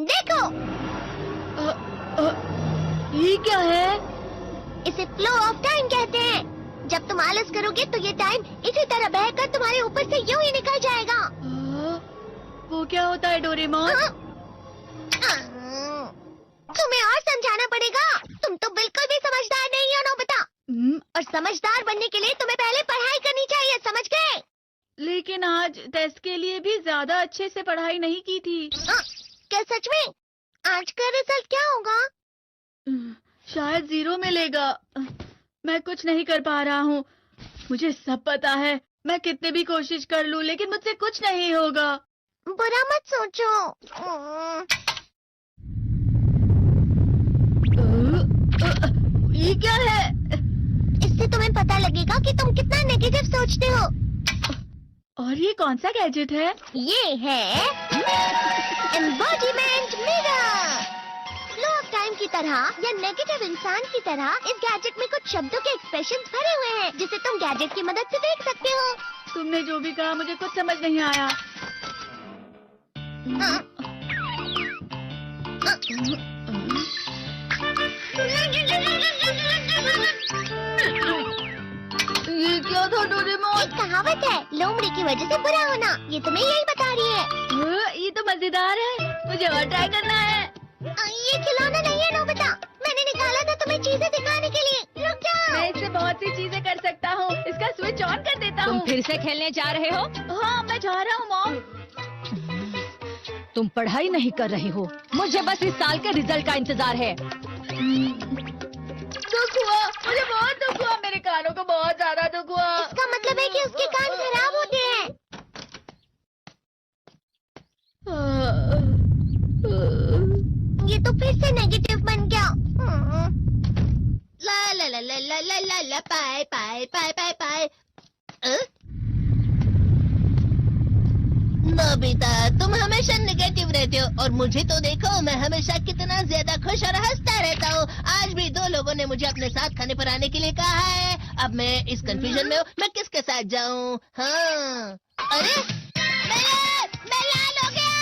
देखो, ये क्या है? इसे फ्लो ऑफ टाइम कहते हैं। जब तुम आलस करोगे तो ये टाइम इसी तरह बहकर तुम्हारे ऊपर से यूं ही निकल जाएगा। वो क्या होता है डोरेमोन? तुम्हें और समझाना पड़ेगा। तुम तो बिल्कुल भी समझदार नहीं हो नोबिता। और समझदार बनने के लिए तुम्हें पहले पढ़ाई करनी चाहिए, समझ गए? लेकिन आज टेस्ट के लिए भी ज्यादा अच्छे से पढ़ाई नहीं की थी। क्या सच में? आज का रिजल्ट क्या होगा? शायद 0 मिलेगा। मैं कुछ नहीं कर पा रहा हूँ। मुझे सब पता है। मैं कितने भी कोशिश कर लूँ लेकिन मुझसे कुछ नहीं होगा। बुरा मत सोचो। ये क्या है? इससे तुम्हें पता लगेगा कि तुम कितना नेगेटिव सोचते हो। और ये कौन सा गैजेट है? ये है embodiment mirror. Flow of time की तरह या नेगेटिव इंसान की तरह इस गैजेट में कुछ शब्दों के एक्सप्रेशंस भरे हुए हैं जिसे तुम गैजेट की मदद से देख सकते हो। तुमने जो भी कहा मुझे कुछ समझ नहीं आया। ये क्या था डोरेमोन? एक कहावत है, लोमड़ी की वजह से बुरा होना। ये तुम्हें यही बता रही है। ये तो मजेदार है। मुझे और ट्राई करना है। ये खिलौना नहीं है नोबिता। मैंने निकाला था तुम्हें चीजें दिखाने के लिए। रुक जाओ। मैं इससे बहुत सी चीजें कर सकता हूँ। इसका स्विच ऑन कर देता हूँ। तुम फिर से खेलने जा रहे हो? हाँ, मैं जा रहा हूँ मॉम। तुम पढ़ाई नहीं कर रही हो। मुझे बस इस साल के रिजल्ट का इंतजार है। दुख हुआ, मुझे बहुत दुख हुआ। मेरे कानों को बहुत ज्यादा दुख हुआ। इसका मतलब है कि उसके कान खराब होते हैं। ये तो फिर से नेगेटिव बन गया। ला ला ला ला ला ला ला ला पाए पाए पाए पाए पाए। नोबिता, तुम हमेशा नेगेटिव रहते हो और मुझे तो देखो, मैं हमेशा कितना ज्यादा खुश और हंसता रहता हूँ। आज भी 2 लोगों ने मुझे अपने साथ खाने पर आने के लिए कहा है। अब मैं इस कंफ्यूजन में हूँ, मैं किसके साथ जाऊँ? हाँ, अरे मैं लाल हो गया।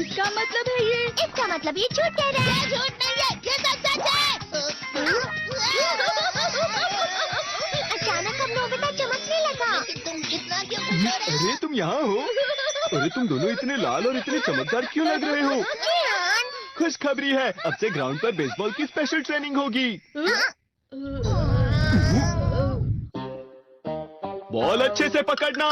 इसका मतलब है ये? इसका मतलब ये झूठ कह रहा है। झूठ नहीं है, ये सब सच है। अचानक अब नोबिता चमकने लगा। तुम इतना क्यों खुश हो रहे हो? अरे तुम यहाँ हो? अरे तुम दोनों इतने लाल और इतने चमकदार क्यों लग रहे हो? खुशखबरी है, अब से ग्राउंड पर बेसबॉल की स्पेशल ट्रेनिंग होगी। बॉल अच्छे से पकड़ना।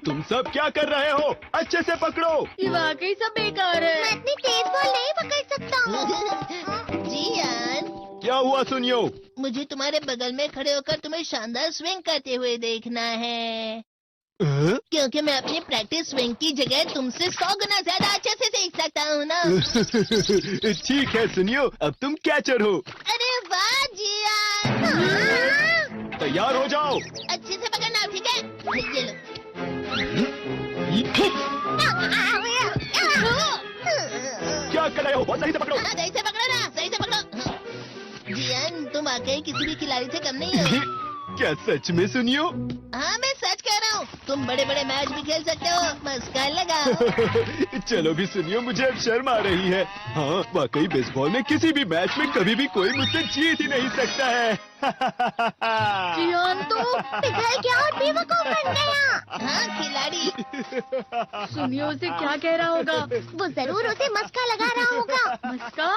तुम सब क्या कर रहे हो? अच्छे से पकड़ो। ये वाकई सब बेकार मैं है। इतनी तेज बॉल नहीं पकड़ सकता हूँ। जियान, क्या हुआ सुनियो? मुझे तुम्हारे बगल में खड़े होकर तुम्हें शानदार स्विंग करते हुए देखना है, क्योंकि मैं अपनी प्रैक्टिस स्विंग की जगह तुमसे 100 गुना ज्यादा अच्छे से सीख सकता हूँ ना। ठीक है सुनियो, अब तुम कैचर हो। अरे वाह जियान। तैयार हो जाओ। अच्छे से पकड़ना, ठीक है? ये लो। क्या कर रहे हो? बहुत सही से पकड़ो। सही से पकड़ो ना, सही से पकड़ो। जियान, तुम वाकई किसी भी खिलाड़ी से कम नहीं हो। क्या सच में सुनियो? हाँ, मैं सच कह रहा हूँ। तुम बड़े बड़े मैच भी खेल सकते हो। मस्का लगाओ। चलो भी सुनियो, मुझे अब शर्म आ रही है। हाँ, वाकई बेसबॉल में किसी भी मैच में कभी भी कोई मुझसे जीत ही नहीं सकता है। जियान तो पिघल गया और बेवकूफ बन गया। हाँ, खिलाड़ी। सुनियो उसे क्या कह रहा होगा? वो जरूर उसे मस्का लगा रहा होगा। मस्का?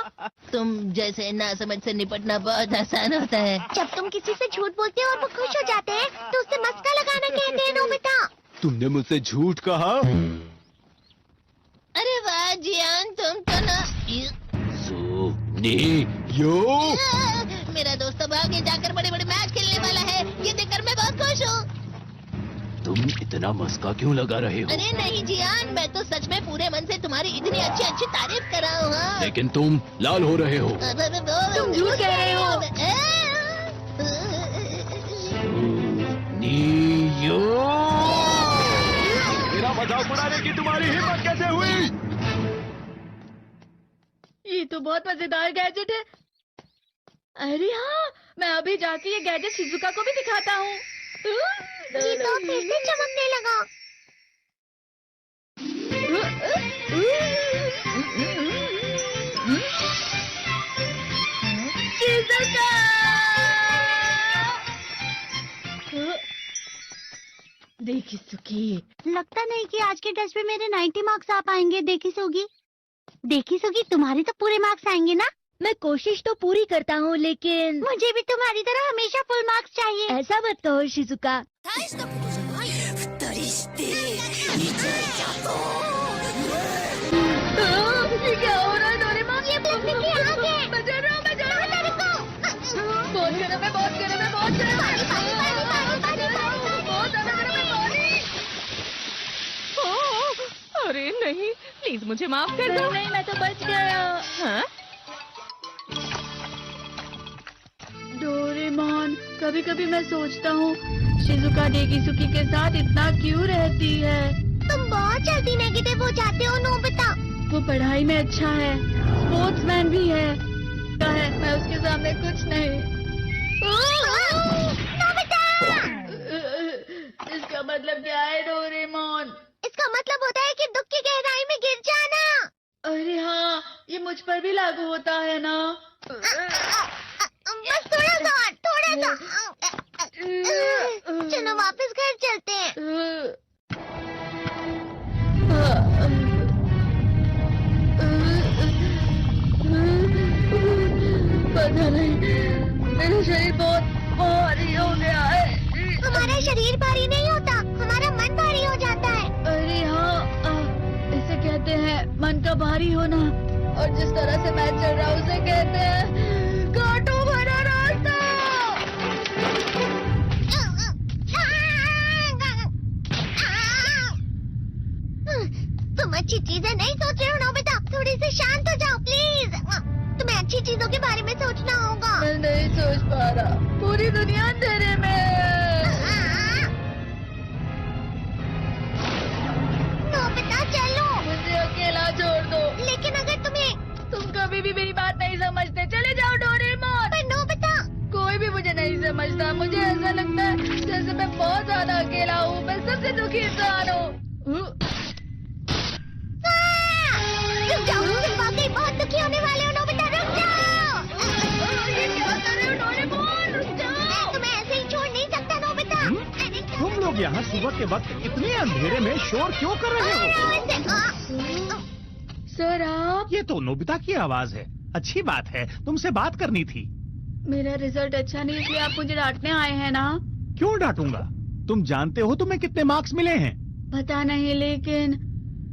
तुम जैसे नासमझ से निपटना बहुत आसान होता है। जब तुम किसी से झूठ बोलते हो और वो खुश हो जाते हैं तो उसे मस्का लगाना कहते हैं नोबिता। तुमने मुझसे झूठ कहा? अरे वाह जियान, तुम तो ना। यो मेरा दोस्त अब आगे जाकर बड़े बड़े मैच खेलने वाला है। ये देखकर मैं बहुत खुश हूँ। तुम इतना मस्का क्यों लगा रहे हो? अरे नहीं जियान, मैं तो सच में पूरे मन से तुम्हारी इतनी अच्छी अच्छी तारीफ कर रहा हूँ। हाँ। लेकिन तुम लाल हो रहे हो। तुम झूठ कह रहे हो। मेरा मजाक उड़ाने की तुम्हारी हिम्मत कैसे हुई? ये तो बहुत मजेदार गैजेट है। अरे हाँ, मैं अभी जाके ये गैजेट शिजुका को भी दिखाता हूँ। ये तो फिर से चमकने लगा। शिजुका! देखी सुखी, लगता नहीं कि आज के टेस्ट में मेरे 90 मार्क्स आ पाएंगे। देखी सोगी तुम्हारे तो पूरे मार्क्स आएंगे ना? मैं कोशिश तो पूरी करता हूँ, लेकिन मुझे भी तुम्हारी तरह हमेशा फुल मार्क्स चाहिए। ऐसा मत कहो शिजुका। ये क्या हो रहा है डोरेमोन? ये प्लास्टिक की आग है। मैं जल रहा हूँ, मैं जल रहा हूँ। बहुत गर्म है, बहुत गर्म है, बहुत गर्म है। बहुत ज्यादा गर्म है पानी। अरे नहीं, प्लीज मुझे माफ कर दो। नहीं, मैं तो बच गया। हाँ? डोरेमोन, कभी कभी मैं सोचता हूँ शिजुका डेकिसुकी के साथ इतना क्यों रहती है। तुम बहुत जल्दी नेगेटिव हो जाते हो नोबिता। वो पढ़ाई में अच्छा है, स्पोर्ट्समैन भी है। मैं उसके सामने कुछ नहीं। नोबिता! इसका मतलब क्या है डोरेमोन? इसका मतलब होता है कि दुख की गहराई में गिर जाना। अरे हाँ, ये मुझ पर भी लागू होता है ना। बस थोड़ा सा। चलो वापस घर चलते हैं। पता नहीं, मेरा शरीर बहुत भारी हो गया है। हमारा शरीर भारी नहीं होता, हमारा मन भारी हो जाता है। अरे हाँ, इसे कहते हैं मन का भारी होना। और जिस तरह से मैं चल रहा हूँ उसे कहते हैं कांटों भरा रास्ता। तुम अच्छी चीजें नहीं सोच रहे हो नोबिता। थोड़ी सी शांत हो जाओ प्लीज। तुम्हें अच्छी चीजों के बारे में सोचना होगा। मैं नहीं सोच पा रहा, पूरी दुनिया अंधेरे में है। नोबिता चलो। मुझे अकेला छोड़ दो। लेकिन अगर तुम कभी भी मेरी बात नहीं समझते। चले जाओ डोरेमोन। पर नोबिता। कोई भी मुझे नहीं समझता। मुझे ऐसा लगता है जैसे मैं बहुत ज्यादा अकेला हूँ। मैं सबसे दुखी इंसान हूँ। रुक जाओ, तुम वाकई बहुत दुखी होने वाले हो नोबिता। रुक जाओ। ये क्या कर रहे हो डोरेमोन? रुक जाओ। मैं तुम्हें ऐसे ही छोड़ नहीं सकता नोबिता। तुम लोग यहाँ सुबह के वक्त इतने अंधेरे में शोर क्यों कर रहे हो? सर आप? ये तो नोबिता की आवाज है। अच्छी बात है, तुमसे बात करनी थी। मेरा रिजल्ट अच्छा नहीं इसलिए आप मुझे डांटने आए हैं ना? क्यों डांटूंगा? तुम जानते हो तुम्हें कितने मार्क्स मिले हैं? पता नहीं, लेकिन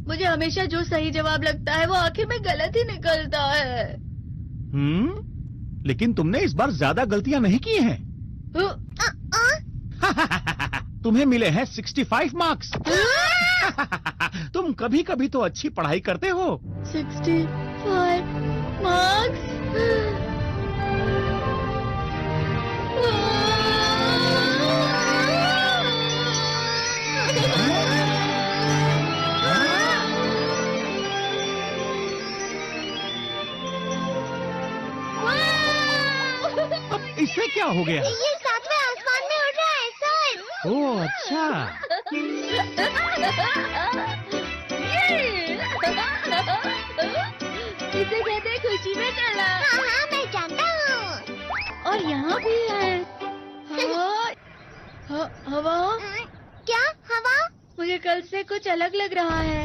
मुझे हमेशा जो सही जवाब लगता है वो आखिर में गलत ही निकलता है। लेकिन तुमने इस बार ज्यादा गलतियां नहीं की हैं। तुम्हें मिले हैं 65 मार्क्स। तुम कभी कभी तो अच्छी पढ़ाई करते हो। 65 मार्क्स? अब इससे क्या हो गया? ये सातवें आसमान में उड़ रहा है सर। ओह अच्छा। इसे कहते हैं खुशी में चला। हाँ मैं जानता हूँ। और यहाँ भी है हवा। क्या हवा? मुझे कल से कुछ अलग लग रहा है।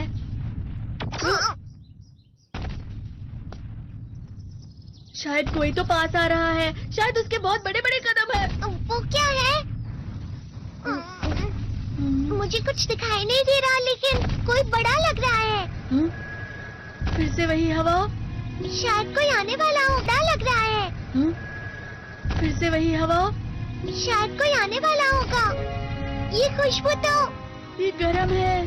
शायद कोई तो पास आ रहा है। शायद उसके बहुत बड़े बड़े कदम है। वो क्या है? मुझे कुछ दिखाई नहीं दे रहा, लेकिन कोई बड़ा लग रहा है। फिर से वही हवा। शायद कोई आने वाला हो। डर लग रहा है। फिर से वही हवा। शायद कोई आने वाला होगा। ये खुशबू तो ये गरम है।